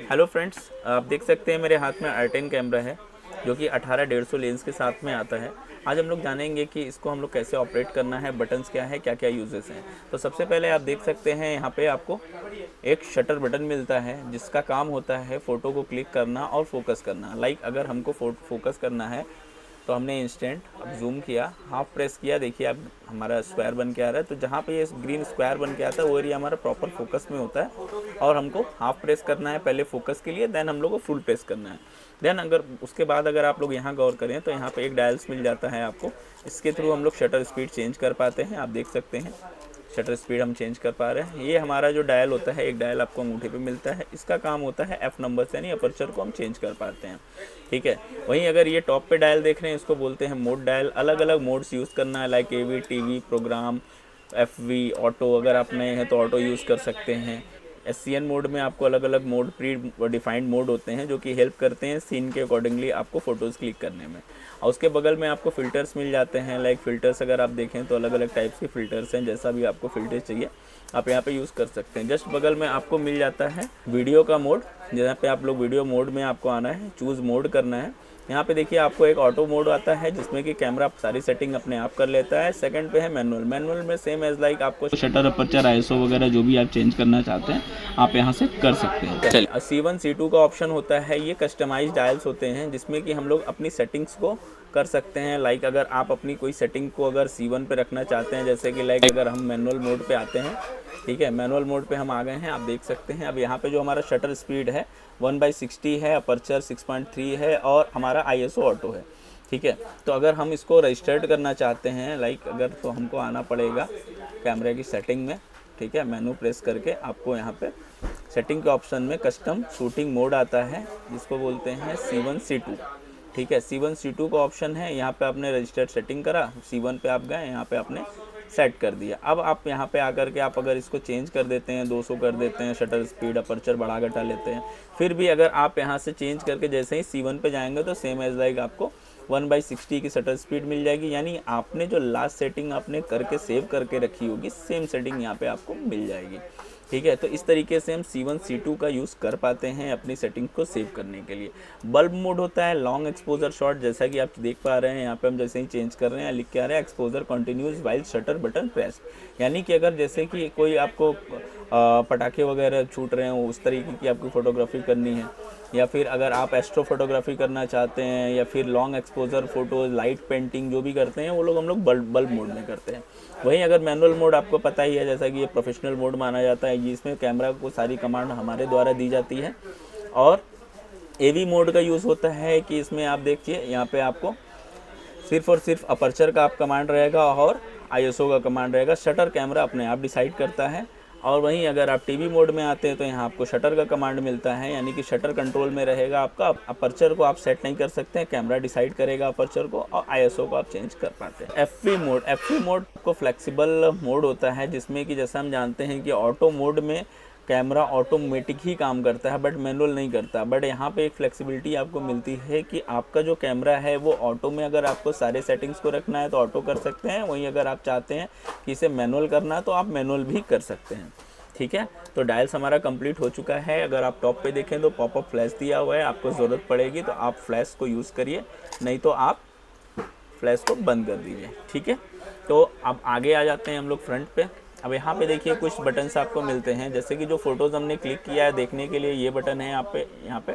Hello friends, आप देख सकते हैं मेरे हाथ में R10 कैमरा है जो कि 18-150 लेंस के साथ में आता है। आज हम लोग जानेंगे कि इसको हम लोग कैसे ऑपरेट करना है, बटन्स क्या है, क्या क्या यूजेस हैं। तो सबसे पहले आप देख सकते हैं यहाँ पे आपको एक शटर बटन मिलता है जिसका काम होता है फ़ोटो को क्लिक करना और फोकस करना। लाइक अगर हमको फोकस करना है तो हमने इंस्टेंट अब जूम किया, हाफ प्रेस किया, देखिए अब हमारा स्क्वायर बन के आ रहा है। तो जहाँ पे ये ग्रीन स्क्वायर बन के आता है वो एरिया हमारा प्रॉपर फोकस में होता है और हमको हाफ प्रेस करना है पहले फोकस के लिए, देन हम लोग को फुल प्रेस करना है। देन अगर उसके बाद अगर आप लोग यहाँ गौर करें तो यहाँ पे एक डायल्स मिल जाता है आपको। इसके थ्रू हम लोग शटर स्पीड चेंज कर पाते हैं। आप देख सकते हैं शटर स्पीड हम चेंज कर पा रहे हैं। ये हमारा जो डायल होता है, एक डायल आपको अंगूठे पे मिलता है, इसका काम होता है एफ नंबर से, यानी अपर्चर को हम चेंज कर पाते हैं। ठीक है, वहीं अगर ये टॉप पे डायल देख रहे हैं, इसको बोलते हैं मोड डायल। अलग अलग मोड्स यूज़ करना है, like AV, TV, program, FV, auto. अगर आप नए हैं तो ऑटो यूज़ कर सकते हैं। SCN मोड में आपको अलग अलग मोड, प्री डिफाइंड मोड होते हैं जो कि हेल्प करते हैं सीन के अकॉर्डिंगली आपको फ़ोटोज़ क्लिक करने में। और उसके बगल में आपको फ़िल्टर्स मिल जाते हैं। लाइक फ़िल्टर्स अगर आप देखें तो अलग अलग टाइप्स के फ़िल्टर्स हैं, जैसा भी आपको फ़िल्टर चाहिए आप यहाँ पे यूज़ कर सकते हैं। जस्ट बगल में आपको मिल जाता है वीडियो का मोड, जहाँ पे आप लोग वीडियो मोड में आपको आना है, चूज़ मोड करना है। यहाँ पे देखिए आपको एक ऑटो मोड आता है जिसमें कि कैमरा सारी सेटिंग अपने आप कर लेता है। सेकंड पे है मैनुअल। मैनुअल में सेम एज लाइक आपको शटर, अपर्चर, ISO वगैरह जो भी आप चेंज करना चाहते हैं आप यहाँ से कर सकते हैं। चलिए, C1 C2 का ऑप्शन होता है, ये कस्टमाइज डायल्स होते हैं जिसमें कि हम लोग अपनी सेटिंग्स को कर सकते हैं। लाइक अगर आप अपनी कोई सेटिंग को अगर C1 पे रखना चाहते हैं, जैसे कि लाइक अगर हम मैनुअल मोड पे आते हैं, ठीक है, मैनुअल मोड पे हम आ गए हैं, आप देख सकते हैं। अब यहाँ पे जो हमारा शटर स्पीड है 1/60 है, अपर्चर 6.3 है और हमारा ISO ऑटो है। ठीक है, तो अगर हम इसको रजिस्टर्ड करना चाहते हैं लाइक अगर, तो हमको आना पड़ेगा कैमरे की सेटिंग में। ठीक है, मेनू प्रेस करके आपको यहाँ पे सेटिंग के ऑप्शन में कस्टम शूटिंग मोड आता है जिसको बोलते हैं C1 C2। ठीक है, C1 C2 का ऑप्शन है। यहाँ पे आपने रजिस्टर्ड सेटिंग करा, C1 पे आप गए, यहाँ पे आपने सेट कर दिया। अब आप यहाँ पे आकर के आप अगर इसको चेंज कर देते हैं, 200 कर देते हैं, शटर स्पीड, अपर्चर बढ़ा घटा लेते हैं, फिर भी अगर आप यहाँ से चेंज करके जैसे ही C1 पे जाएंगे तो सेम एज लाइक आपको 1/60 की शटर स्पीड मिल जाएगी। यानी आपने जो लास्ट सेटिंग आपने करके सेव करके रखी होगी, सेम सेटिंग यहाँ पे आपको मिल जाएगी। ठीक है, तो इस तरीके से हम C1 C2 का यूज़ कर पाते हैं अपनी सेटिंग को सेव करने के लिए। बल्ब मोड होता है लॉन्ग एक्सपोजर शॉट, जैसा कि आप देख पा रहे हैं यहाँ पे हम जैसे ही चेंज कर रहे हैं लिख के आ रहा है exposure continues while shutter button press. यानी कि अगर जैसे कि कोई आपको पटाखे वगैरह छूट रहे हो, उस तरीके की आपको फ़ोटोग्राफी करनी है, या फिर अगर आप एस्ट्रो फोटोग्राफी करना चाहते हैं, या फिर long exposure photos, light painting जो भी करते हैं वो लोग हम लोग बल्ब मोड में करते हैं। वहीं अगर मैनुअल मोड आपको पता ही है, जैसा कि ये प्रोफेशनल मोड माना जाता है, जिसमें कैमरा को सारी कमांड हमारे द्वारा दी जाती है। और AV मोड का यूज़ होता है कि इसमें आप देखिए यहाँ पे आपको सिर्फ और सिर्फ अपर्चर का आप कमांड रहेगा और ISO का कमांड रहेगा। शटर कैमरा अपने आप डिसाइड करता है। और वहीं अगर आप TV मोड में आते हैं तो यहाँ आपको शटर का कमांड मिलता है, यानी कि शटर कंट्रोल में रहेगा आपका। अपर्चर को आप सेट नहीं कर सकते हैं, कैमरा डिसाइड करेगा अपर्चर को, और ISO को आप चेंज कर पाते हैं। FV मोड को फ्लेक्सिबल मोड होता है जिसमें कि जैसा हम जानते हैं कि ऑटो मोड में कैमरा ऑटोमेटिक ही काम करता है बट मैनुअल नहीं करता। बट यहाँ पे एक फ्लेक्सिबिलिटी आपको मिलती है कि आपका जो कैमरा है वो ऑटो में, अगर आपको सारे सेटिंग्स को रखना है तो ऑटो कर सकते हैं, वहीं अगर आप चाहते हैं कि इसे मैनुअल करना है तो आप मैनुअल भी कर सकते हैं। ठीक है, तो डायल्स हमारा कंप्लीट हो चुका है। अगर आप टॉप पे देखें तो पॉपअप फ्लैश दिया हुआ है, आपको ज़रूरत पड़ेगी तो आप फ्लैश को यूज़ करिए, नहीं तो आप फ्लैश को बंद कर दीजिए। ठीक है, तो अब आगे आ जाते हैं हम लोग फ्रंट पे। अब यहाँ पे देखिए कुछ बटन्स आपको मिलते हैं, जैसे कि जो फ़ोटोज़ हमने क्लिक किया है देखने के लिए ये बटन है यहाँ पे।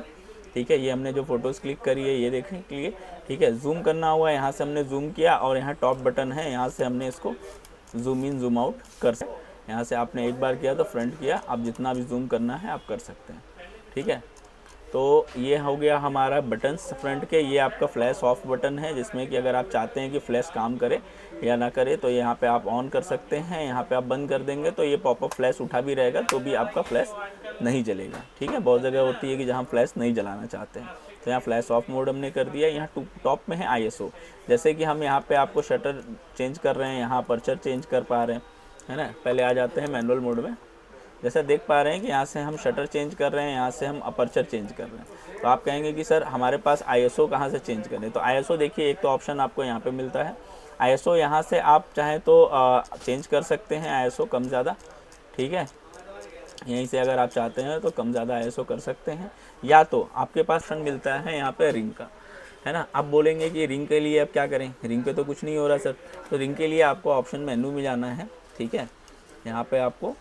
ठीक है, ये हमने जो फ़ोटोज़ क्लिक करी है ये देखने के लिए। ठीक है, जूम करना हुआ है, यहाँ से हमने जूम किया, और यहाँ टॉप बटन है, यहाँ से हमने इसको जूम इन जूम आउट कर सकते हैं। यहाँ से आपने एक बार किया तो फ्रंट किया, आप जितना भी जूम करना है आप कर सकते हैं। ठीक है, तो ये हो गया हमारा बटन्स फ्रंट के। ये आपका फ्लैश ऑफ बटन है जिसमें कि अगर आप चाहते हैं कि फ्लैश काम करे या ना करे तो यहाँ पे आप ऑन कर सकते हैं, यहाँ पे आप बंद कर देंगे तो ये पॉपअप फ्लैश उठा भी रहेगा तो भी आपका फ्लैश नहीं जलेगा। ठीक है, बहुत जगह होती है कि जहाँ फ्लैश नहीं जलाना चाहते हैं, तो यहाँ फ्लैश ऑफ मोड हमने कर दिया। यहाँ टॉप में है ISO, जैसे कि हम यहाँ पे आपको शटर चेंज कर रहे हैं, यहाँ अपर्चर चेंज कर पा रहे हैं, है ना। पहले आ जाते हैं मैनुअल मोड में, जैसा देख पा रहे हैं कि यहाँ से हम शटर चेंज कर रहे हैं, यहाँ से हम अपर्चर चेंज कर रहे हैं। तो आप कहेंगे कि सर हमारे पास ISO कहाँ से चेंज करें, तो ISO देखिए एक तो ऑप्शन आपको यहाँ पे मिलता है ISO, यहाँ से आप चाहें तो चेंज कर सकते हैं ISO कम ज़्यादा। ठीक है, यहीं से अगर आप चाहते हैं तो कम ज़्यादा आईएसओ कर सकते हैं, या तो आपके पास ऑप्शन मिलता है यहाँ पे रिंग का, है ना। आप बोलेंगे कि रिंग के लिए अब क्या करें, रिंग पे तो कुछ नहीं हो रहा सर। तो रिंग के लिए आपको ऑप्शन मेन्यू में जाना है, ठीक है। यहाँ पे आपको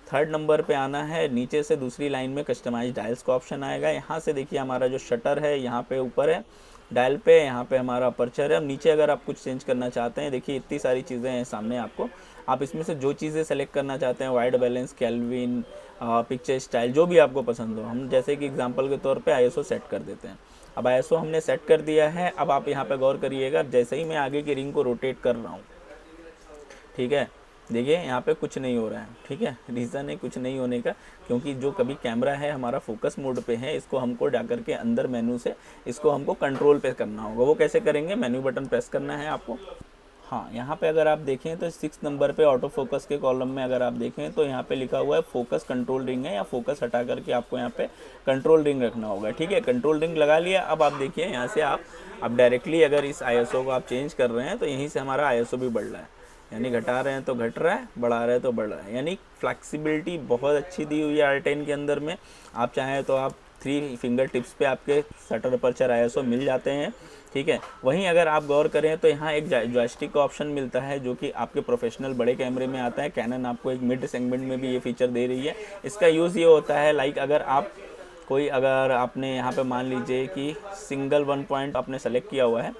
3rd नंबर पे आना है, नीचे से दूसरी लाइन में कस्टमाइज डायल्स का ऑप्शन आएगा। यहाँ से देखिए हमारा जो शटर है यहाँ पे ऊपर है डायल पे, यहाँ पे हमारा अपर्चर है। अब नीचे अगर आप कुछ चेंज करना चाहते हैं, देखिए इतनी सारी चीज़ें हैं सामने आपको, आप इसमें से जो चीज़ें सेलेक्ट करना चाहते हैं, wide balance, kelvin, picture style, जो भी आपको पसंद हो। हम जैसे कि एग्जांपल के तौर पे आईएसओ सेट कर देते हैं। अब आईएसओ हमने सेट कर दिया है। अब आप यहाँ पे गौर करिएगा, जैसे ही मैं आगे की रिंग को रोटेट कर रहा हूँ, ठीक है, देखिए यहाँ पे कुछ नहीं हो रहा है, ठीक है। रीज़न है कुछ नहीं होने का, क्योंकि जो कभी कैमरा है हमारा फोकस मोड पे है, इसको हमको जाकर के अंदर मेनू से इसको हमको कंट्रोल पे करना होगा। वो कैसे करेंगे, मेन्यू बटन प्रेस करना है आपको। हाँ, यहाँ पे अगर आप देखें तो 6 नंबर पे ऑटो फोकस के कॉलम में अगर आप देखें तो यहाँ पे लिखा हुआ है फोकस कंट्रोल रिंग है, या फोकस हटा करके आपको यहाँ पे कंट्रोल रिंग रखना होगा, ठीक है। कंट्रोल रिंग लगा लिया। अब आप देखिए यहाँ से आप डायरेक्टली अगर इस आईएसओ को आप चेंज कर रहे हैं तो यहीं से हमारा आईएसओ भी बढ़ रहा है, यानी घटा रहे हैं तो घट रहा है, बढ़ा रहे हैं तो बढ़ रहा है। यानी फ्लेक्सिबिलिटी बहुत अच्छी दी हुई है R10 के अंदर में। आप चाहें तो आप 3 फिंगर टिप्स पे आपके शटर अपर्चर आईएसओ मिल जाते हैं, ठीक है। वहीं अगर आप गौर करें तो यहाँ एक जॉयस्टिक का ऑप्शन मिलता है, जो कि आपके प्रोफेशनल बड़े कैमरे में आता है। कैनन आपको एक मिड सेगमेंट में भी ये फीचर दे रही है। इसका यूज़ ये होता है, लाइक अगर आपने यहाँ पे मान लीजिए कि सिंगल 1 पॉइंट आपने सेलेक्ट किया हुआ है,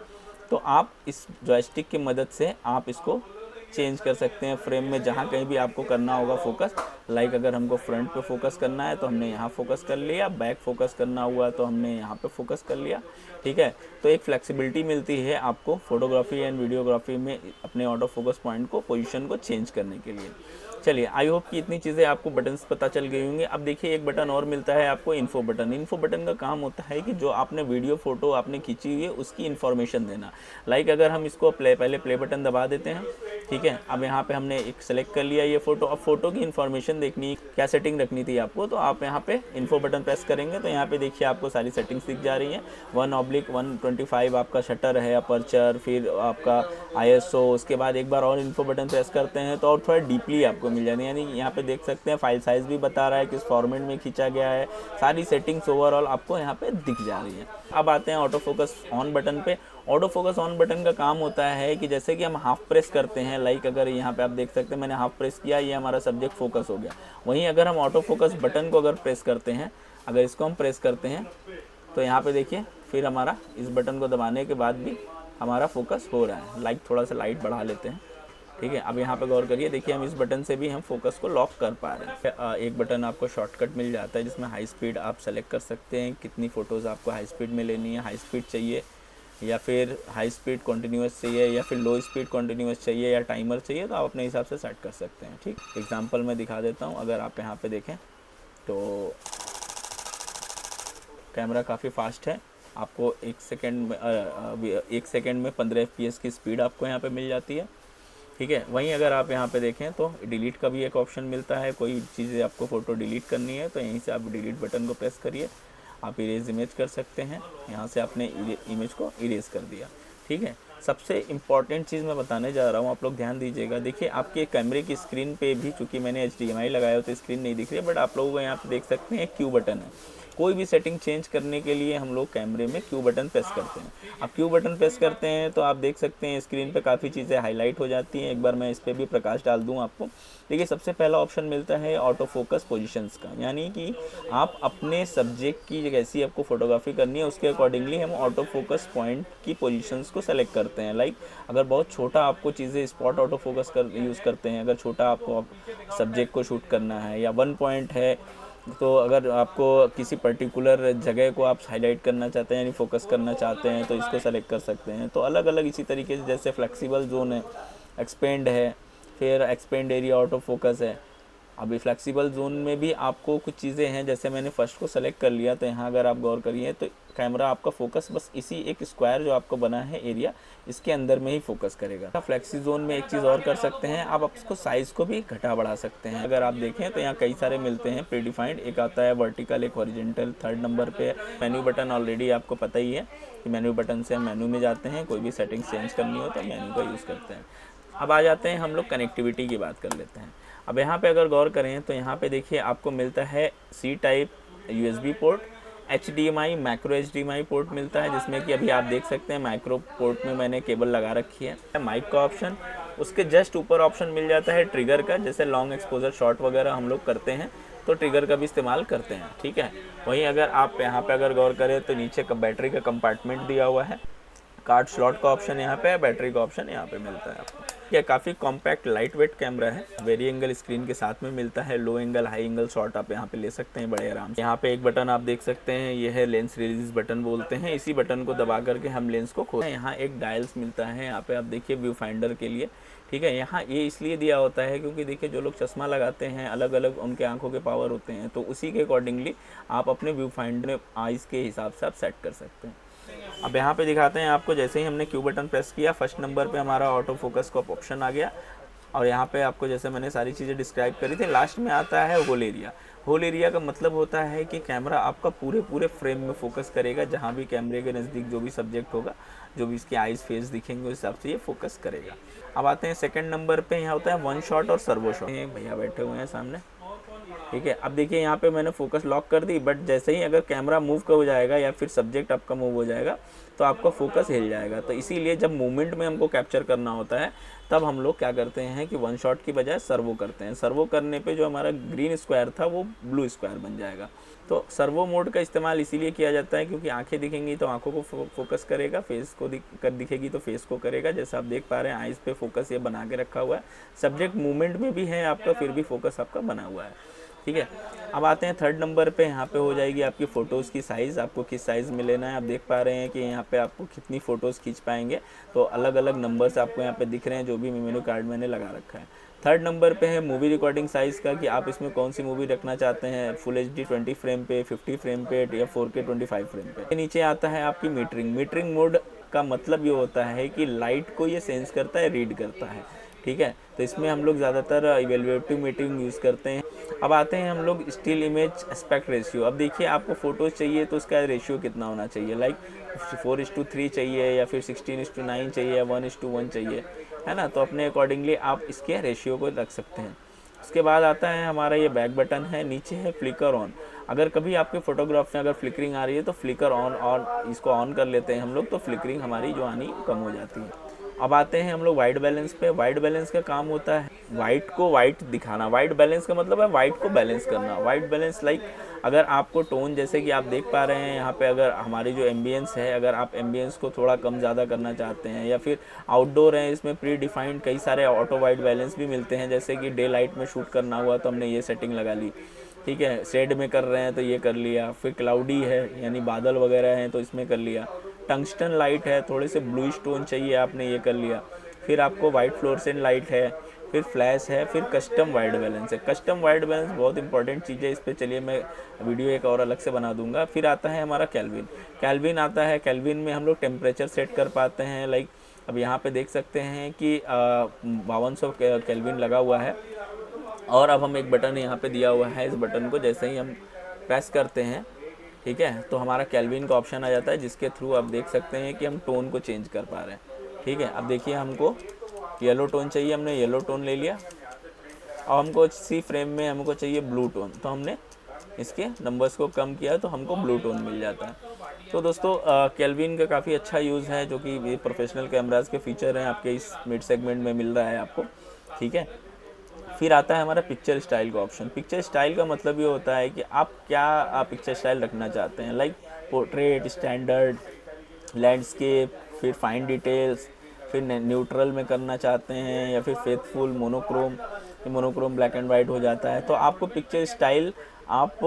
तो आप इस जॉयस्टिक की मदद से आप इसको चेंज कर सकते हैं फ्रेम में, जहाँ कहीं भी आपको करना होगा फोकस। लाइक अगर हमको फ्रंट पे फोकस करना है तो हमने यहाँ फोकस कर लिया, बैक फोकस करना हुआ तो हमने यहाँ पे फोकस कर लिया, ठीक है। तो एक फ्लेक्सिबिलिटी मिलती है आपको फोटोग्राफी एंड वीडियोग्राफी में अपने ऑटो फोकस पॉइंट को, पोजीशन को चेंज करने के लिए। चलिए, आई होप कि इतनी चीज़ें आपको बटन्स पता चल गई होंगी। अब देखिए एक बटन और मिलता है आपको, इन्फो बटन। इन्फो बटन का काम होता है कि जो आपने वीडियो फोटो आपने खींची हुई है उसकी इन्फॉर्मेशन देना। लाइक अगर हम इसको पहले प्ले बटन दबा देते हैं, ठीक है। अब यहाँ पे हमने एक सेलेक्ट कर लिया ये फ़ोटो। अब फोटो की इन्फॉर्मेशन देखनी, क्या सेटिंग रखनी थी आपको, तो आप यहाँ पे इन्फो बटन प्रेस करेंगे तो यहाँ पे देखिए आपको सारी सेटिंग्स दिख जा रही हैं। 1/125 आपका शटर है, अपर्चर, फिर आपका आईएसओ। उसके बाद एक बार और इन्फो बटन प्रेस करते हैं तो और थोड़ा डीपली आपको मिल जाती है, यानी यहाँ पे देख सकते हैं फाइल साइज़ भी बता रहा है किस फॉर्मेट में खींचा गया है। सारी सेटिंग्स ओवरऑल आपको यहाँ पे दिख जा रही है। अब आते हैं ऑटो फोकस ऑन बटन पे। ऑटो फोकस ऑन बटन का काम होता है कि जैसे कि हम हाफ प्रेस करते हैं, लाइक अगर यहाँ पे आप देख सकते हैं मैंने हाफ प्रेस किया, ये हमारा सब्जेक्ट फोकस हो गया। वहीं अगर हम ऑटो फोकस बटन को अगर प्रेस करते हैं, अगर इसको हम प्रेस करते हैं तो यहाँ पे देखिए फिर हमारा इस बटन को दबाने के बाद भी हमारा फोकस हो रहा है। लाइक थोड़ा सा लाइट बढ़ा लेते हैं, ठीक है। अब यहाँ पे गौर करिए, देखिए हम इस बटन से भी हम फोकस को लॉक कर पा रहे हैं। एक बटन आपको शॉर्टकट मिल जाता है जिसमें हाई स्पीड आप सेलेक्ट कर सकते हैं, कितनी फ़ोटोज़ आपको हाई स्पीड में लेनी है। हाई स्पीड चाहिए या फिर हाई स्पीड कॉन्टीन्यूस चाहिए या फिर लो स्पीड कॉन्टीन्यूस चाहिए या टाइमर चाहिए, तो आप अपने हिसाब से सेट कर सकते हैं, ठीक। एग्जांपल मैं दिखा देता हूँ। अगर आप यहाँ पे देखें तो कैमरा काफ़ी फास्ट है, आपको 1 सेकेंड में 15 FPS की स्पीड आपको यहाँ पे मिल जाती है, ठीक है। वहीं अगर आप यहाँ पे देखें तो डिलीट का भी एक ऑप्शन मिलता है। कोई चीज़ें आपको फ़ोटो डिलीट करनी है तो यहीं से आप डिलीट बटन को प्रेस करिए, आप इरेज इमेज कर सकते हैं। यहाँ से आपने इमेज को इरेज कर दिया, ठीक है। सबसे इम्पॉर्टेंट चीज़ मैं बताने जा रहा हूँ, आप लोग ध्यान दीजिएगा। देखिए आपके कैमरे की स्क्रीन पे भी, चूँकि मैंने HDMI लगाया हो तो स्क्रीन नहीं दिख रही है, बट आप लोगों को यहाँ पे देख सकते हैं क्यू बटन है। कोई भी सेटिंग चेंज करने के लिए हम लोग कैमरे में क्यू बटन प्रेस करते हैं। अब क्यू बटन प्रेस करते हैं तो आप देख सकते हैं स्क्रीन पे काफ़ी चीज़ें हाईलाइट हो जाती हैं। एक बार मैं इस पर भी प्रकाश डाल दूं आपको। देखिए सबसे पहला ऑप्शन मिलता है ऑटो फोकस पोजीशंस का, यानी कि आप अपने सब्जेक्ट की जैसी आपको फोटोग्राफी करनी है उसके अकॉर्डिंगली हम ऑटो फोकस पॉइंट की पोजीशंस को सेलेक्ट करते हैं। लाइक अगर बहुत छोटा आपको चीज़ें स्पॉट ऑटो फोकस यूज़ करते हैं, अगर छोटा आपको सब्जेक्ट को शूट करना है या 1 पॉइंट है, तो अगर आपको किसी पर्टिकुलर जगह को आप हाईलाइट करना चाहते हैं यानी फोकस करना चाहते हैं तो इसको सेलेक्ट कर सकते हैं। तो अलग अलग इसी तरीके से, जैसे फ्लेक्सिबल जोन है, एक्सपेंड है, फिर एक्सपेंड एरिया ऑटो फोकस है। अभी फ्लेक्सिबल जोन में भी आपको कुछ चीज़ें हैं, जैसे मैंने फर्स्ट को सेलेक्ट कर लिया तो यहाँ अगर आप गौर करिए तो कैमरा आपका फोकस बस इसी एक स्क्वायर जो आपको बना है एरिया, इसके अंदर में ही फोकस करेगा। फ्लेक्सी जोन में एक चीज़ और कर सकते हैं, आप उसको साइज़ को भी घटा बढ़ा सकते हैं। अगर आप देखें तो यहाँ कई सारे मिलते हैं प्रीडिफाइंड, एक आता है वर्टिकल, एक हॉरिजॉन्टल, 3rd नंबर पे मेन्यू बटन। ऑलरेडी आपको पता ही है कि मेन्यू बटन से हम मेन्यू में जाते हैं, कोई भी सेटिंग्स चेंज करनी हो तो मेन्यू का यूज़ करते हैं। अब आ जाते हैं हम लोग कनेक्टिविटी की बात कर लेते हैं। अब यहाँ पे अगर गौर करें तो यहाँ पे देखिए आपको मिलता है C type USB port, HDMI macro HDMI port मिलता है, जिसमें कि अभी आप देख सकते हैं माइक्रो पोर्ट में मैंने केबल लगा रखी है। माइक का ऑप्शन, उसके जस्ट ऊपर ऑप्शन मिल जाता है ट्रिगर का, जैसे लॉन्ग एक्सपोजर शॉट वगैरह हम लोग करते हैं तो ट्रिगर का भी इस्तेमाल करते हैं, ठीक है। वहीं अगर आप यहाँ पे अगर गौर करें तो नीचे का बैटरी का कंपार्टमेंट दिया हुआ है, कार्ड स्लॉट का ऑप्शन यहाँ पे है, बैटरी का ऑप्शन यहाँ पे मिलता है आपको। यह काफ़ी कॉम्पैक्ट लाइट वेट कैमरा है, वेरी एंगल स्क्रीन के साथ में मिलता है, लो एंगल हाई एंगल शॉट आप यहाँ पे ले सकते हैं बड़े आराम से। यहाँ पे एक बटन आप देख सकते हैं, ये है लेंस रिलीज बटन बोलते हैं, इसी बटन को दबा करके हम लेंस को खोलते हैं। यहाँ एक डायल्स मिलता है, यहाँ पे आप देखिए व्यू फाइंडर के लिए, ठीक है। यहाँ ये इसलिए दिया होता है क्योंकि देखिए जो लोग चश्मा लगाते हैं अलग अलग उनके आंखों के पावर होते हैं, तो उसी के अकॉर्डिंगली आप अपने व्यू फाइंडर आइज़ के हिसाब से आप सेट कर सकते हैं। अब यहाँ पे दिखाते हैं आपको, जैसे ही हमने क्यू बटन प्रेस किया फर्स्ट नंबर पे हमारा ऑटो फोकस का ऑप्शन आ गया, और यहाँ पे आपको जैसे मैंने सारी चीज़ें डिस्क्राइब करी थी, लास्ट में आता है होल एरिया। होल एरिया का मतलब होता है कि कैमरा आपका पूरे फ्रेम में फोकस करेगा, जहाँ भी कैमरे के नज़दीक जो भी सब्जेक्ट होगा, जो भी इसके आइज़ फेस दिखेंगे उस हिसाब से ये फोकस करेगा। अब आते हैं सेकंड नंबर पे, यहाँ होता है वन शॉट और सर्वो शॉट। भैया बैठे हुए हैं सामने, ठीक है। अब देखिए यहाँ पे मैंने फोकस लॉक कर दी, बट जैसे ही अगर कैमरा मूव हो जाएगा या फिर सब्जेक्ट आपका मूव हो जाएगा तो आपका फोकस हिल जाएगा। तो इसीलिए जब मूवमेंट में हमको कैप्चर करना होता है तब हम लोग क्या करते हैं कि वन शॉट की बजाय सर्वो करते हैं। सर्वो करने पे जो हमारा ग्रीन स्क्वायर था वो ब्लू स्क्वायर बन जाएगा। तो सर्वो मोड का इस्तेमाल इसीलिए किया जाता है क्योंकि आंखें दिखेंगी तो आंखों को फोकस करेगा, फेस को दिखेगी तो फेस को करेगा। जैसे आप देख पा रहे हैं आइज़ पे फोकस ये बना के रखा हुआ है, सब्जेक्ट मूवमेंट में भी है आपका, फिर भी फोकस आपका बना हुआ है, ठीक है। अब आते हैं थर्ड नंबर पे, यहाँ पे हो जाएगी आपकी फ़ोटोज़ की साइज़, आपको किस साइज़ में लेना है। आप देख पा रहे हैं कि यहाँ पे आपको कितनी फ़ोटोज़ खींच पाएंगे, तो अलग अलग नंबर्स आपको यहाँ पे दिख रहे हैं जो भी मेमोरी कार्ड मैंने लगा रखा है। थर्ड नंबर पे है मूवी रिकॉर्डिंग साइज़ का, कि आप इसमें कौन सी मूवी रखना चाहते हैं, फुल HD 20 फ्रेम पे, 50 फ्रेम पे या 4K 25 फ्रेम पे। नीचे आता है आपकी मीटरिंग। मीटरिंग मोड का मतलब ये होता है कि लाइट को ये सेंस करता है, रीड करता है, ठीक है। तो इसमें हम लोग ज़्यादातर इवेल्युएटिव मीटरिंग यूज़ करते हैं। अब आते हैं हम लोग स्टिल इमेज एस्पेक्ट रेशियो। अब देखिए आपको फ़ोटोज़ चाहिए तो उसका रेशियो कितना होना चाहिए, लाइक 4:3 चाहिए या फिर 16:9 चाहिए या 1:1 चाहिए, है ना। तो अपने अकॉर्डिंगली आप इसके रेशियो को रख सकते हैं। उसके बाद आता है हमारा ये बैक बटन है, नीचे है फ्लिकर ऑन। अगर कभी आपके फोटोग्राफ में अगर फ्लिकरिंग आ रही है तो फ्लिकर ऑन, और इसको ऑन कर लेते हैं हम लोग, तो फ्लिकरिंग हमारी जो आनी कम हो जाती है। अब आते हैं हम लोग वाइट बैलेंस पे। वाइट बैलेंस का काम होता है वाइट को वाइट दिखाना। वाइट बैलेंस का मतलब है वाइट को बैलेंस करना। वाइट बैलेंस लाइक अगर आपको टोन, जैसे कि आप देख पा रहे हैं यहाँ पे, अगर हमारी जो एम्बियंस है, अगर आप एम्बियंस को थोड़ा कम ज़्यादा करना चाहते हैं, या फिर आउटडोर है, इसमें प्री डिफाइंड कई सारे ऑटो वाइट बैलेंस भी मिलते हैं। जैसे कि डे लाइट में शूट करना हुआ तो हमने ये सेटिंग लगा ली, ठीक है। शेड में कर रहे हैं तो ये कर लिया, फिर क्लाउडी है यानी बादल वगैरह हैं तो इसमें कर लिया, टंगस्टन लाइट है, थोड़े से ब्लूइश टोन चाहिए आपने, ये कर लिया। फिर आपको वाइट फ्लोरेसेंट लाइट है, फिर फ्लैश है, फिर कस्टम वाइट बैलेंस है। कस्टम वाइट बैलेंस बहुत इंपॉर्टेंट चीज़ है, इस पर चलिए मैं वीडियो एक और अलग से बना दूंगा। फिर आता है हमारा कैल्विन। कैल्विन आता है, कैल्विन में हम लोग टेम्परेचर सेट कर पाते हैं। लाइक अब यहाँ पे देख सकते हैं कि 5200 कैल्विन लगा हुआ है, और अब हम एक बटन यहाँ पे दिया हुआ है, इस बटन को जैसे ही हम प्रेस करते हैं, ठीक है, तो हमारा कैल्विन का ऑप्शन आ जाता है, जिसके थ्रू आप देख सकते हैं कि हम टोन को चेंज कर पा रहे हैं, ठीक है। अब देखिए हमको येलो टोन चाहिए, हमने येलो टोन ले लिया, और हमको इसी फ्रेम में हमको चाहिए ब्लू टोन, तो हमने इसके नंबर्स को कम किया तो हमको ब्लू टोन मिल जाता है। तो दोस्तों कैल्विन का काफ़ी अच्छा यूज़ है, जो कि ये प्रोफेशनल कैमराज़ के फीचर हैं, आपके इस मिड सेगमेंट में मिल रहा है आपको, ठीक है। फिर आता है हमारा पिक्चर स्टाइल का ऑप्शन। पिक्चर स्टाइल का मतलब ये होता है कि आप क्या पिक्चर स्टाइल रखना चाहते हैं, लाइक पोर्ट्रेट, स्टैंडर्ड, लैंडस्केप, फिर फाइन डिटेल्स, फिर न्यूट्रल में करना चाहते हैं, या फिर faithful, monochrome. Monochrome black and white हो जाता है। तो आपको पिक्चर स्टाइल आप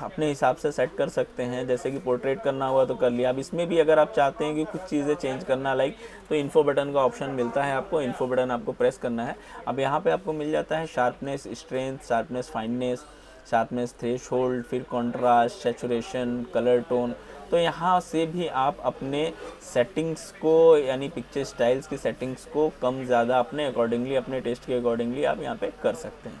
अपने हिसाब से सेट कर सकते हैं। जैसे कि पोर्ट्रेट करना हुआ तो कर लिया। अब इसमें भी अगर आप चाहते हैं कि कुछ चीज़ें चेंज करना, लाइक, तो इन्फो बटन का ऑप्शन मिलता है आपको, इन्फो बटन आपको प्रेस करना है। अब यहाँ पे आपको मिल जाता है sharpness, strength, sharpness, fineness, sharpness threshold, फिर कॉन्ट्रास्ट, सैचुरेशन, कलर टोन। तो यहाँ से भी आप अपने सेटिंग्स को, यानी पिक्चर स्टाइल्स की सेटिंग्स को कम ज़्यादा अपने अकॉर्डिंगली, अपने टेस्ट के अकॉर्डिंगली आप यहाँ पे कर सकते हैं,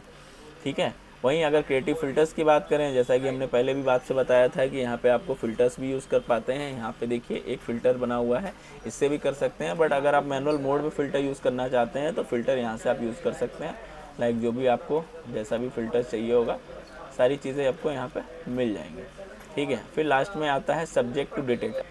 ठीक है। वहीं अगर क्रिएटिव फ़िल्टर्स की बात करें, जैसा कि हमने पहले भी बात से बताया था कि यहाँ पे आपको फ़िल्टर्स भी यूज़ कर पाते हैं। यहाँ पे देखिए एक फ़िल्टर बना हुआ है, इससे भी कर सकते हैं, बट अगर आप मैनुअल मोड में फ़िल्टर यूज़ करना चाहते हैं तो फ़िल्टर यहाँ से आप यूज़ कर सकते हैं। लाइक जो भी आपको जैसा भी फ़िल्टर चाहिए होगा सारी चीज़ें आपको यहाँ पे मिल जाएंगी। ठीक है, फिर लास्ट में आता है सब्जेक्ट टू डिटेक्ट,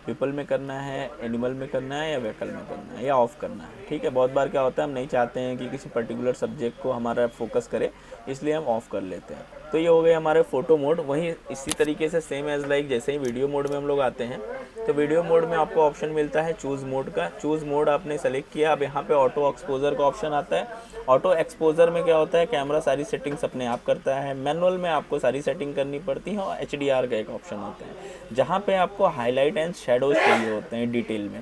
पीपल में करना है, एनिमल में करना है, या व्हीकल में करना है, या ऑफ करना है। ठीक है, बहुत बार क्या होता है हम नहीं चाहते हैं कि किसी पर्टिकुलर सब्जेक्ट को हमारा फोकस करे, इसलिए हम ऑफ कर लेते हैं। तो ये हो गए हमारे फ़ोटो मोड। वहीं इसी तरीके से सेम एज़ लाइक जैसे ही वीडियो मोड में हम लोग आते हैं, तो वीडियो मोड में आपको ऑप्शन मिलता है चूज़ मोड का। चूज़ मोड आपने सेलेक्ट किया, अब यहाँ पे ऑटो एक्सपोजर का ऑप्शन आता है। ऑटो एक्सपोजर में क्या होता है, कैमरा सारी सेटिंग्स अपने आप करता है। मैनुअल में आपको सारी सेटिंग करनी पड़ती है, और HDR का एक ऑप्शन होता है जहाँ पे आपको हाईलाइट एंड शेडोज चाहिए होते हैं डिटेल में।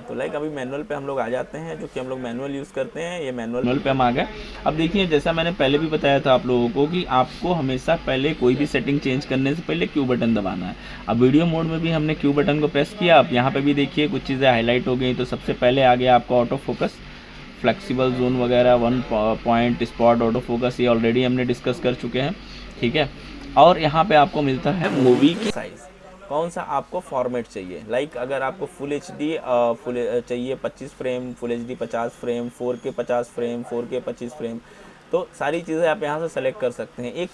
तो लाइक अभी मैनुअल पे हम लोग आ जाते हैं, जो कि हम लोग मैनुअल यूज़ करते हैं। ये मैनुअल पे हम आ गए। अब देखिए, जैसा मैंने पहले भी बताया था आप लोगों को कि आपको हमेशा पहले कोई भी सेटिंग चेंज करने से पहले क्यू बटन दबाना है। अब वीडियो मोड में भी हमने क्यू बटन को प्रेस किया। अब यहाँ पे भी देखिए कुछ चीज़ें हाईलाइट हो गई। तो सबसे पहले आ गया आपका ऑटो फोकस, फ्लेक्सिबल जोन वगैरह, 1 पॉइंट स्पॉट ऑटो फोकस, ये ऑलरेडी हमने डिस्कस कर चुके हैं। ठीक है, और यहाँ पे आपको मिलता है मूवी की साइज़, कौन सा आपको फॉर्मेट चाहिए। लाइक अगर आपको फुल HD चाहिए 25 frame, full HD 50 frame, 4K 50 frame, 4K 25 frame, तो सारी चीज़ें आप यहाँ से सेलेक्ट कर सकते हैं। एक